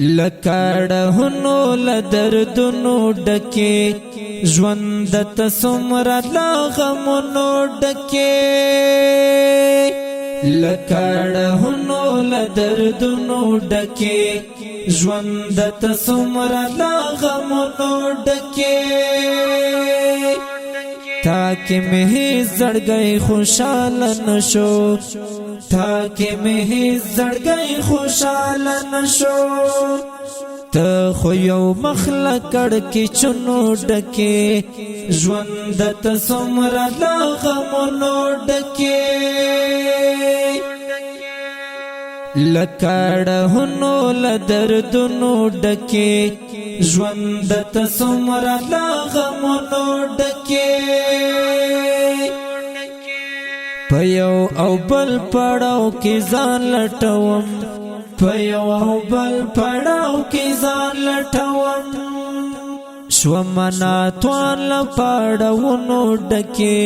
لکړهونو لدردونو ډکه ژوند ته څومره لا غمونو ډکه لکړهونو لدردونو ډکه ژوند ته څومره لا غمونو ډکه تاکه مه زړګي خوشاله نشو تاکه مه زړګي خوشاله نشو ته خو یو مخلقړ کې چونو ډکه ژوند ته څومره لا غمونو ډکه لکړهونو لدردونو ډکه ژوند ته څومره لا غمونو ډکه په یو او بل پړاو کې ځان لټوم په یو او بل پړاو کې ځان لټوم شومنا توان لپړاونو ډکه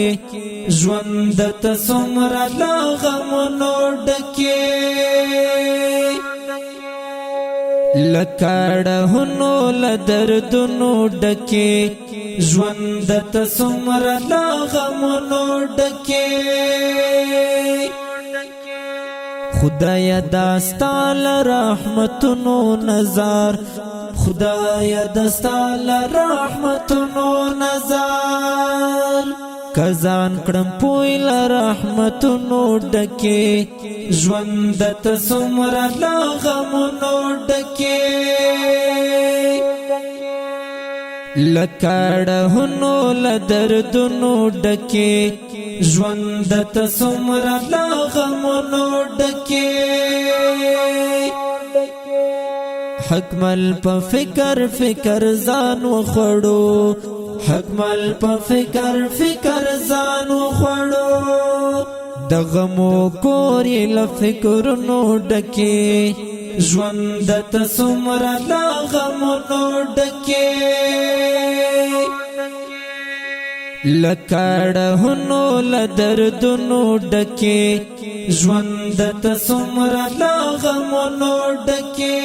ژوند ته څومره لا غمونو ډکه لکړهونو لدردونو ډکه ژوند ته څومره لا غمونو ډکه خدایا داستال رحمتونو نظر خدایا داستال رحمتونو نظر کزان کړم پویل رحمتونو ډکه ژوند ته څومره لا غمونو ډکه لکړهونو لدردونو ډکه ژوند ته څومره لا غمونو ډکه حکمل په فکر فکر ځان وخړو حکمل په فکر فکر ځان وخړو د غمو کورې له فکرونو ډکه ژوند ته څومره لا غمونو ډکه لکړهونو لدردونو ډکه ژوند ته څومره لا غمونو ډکه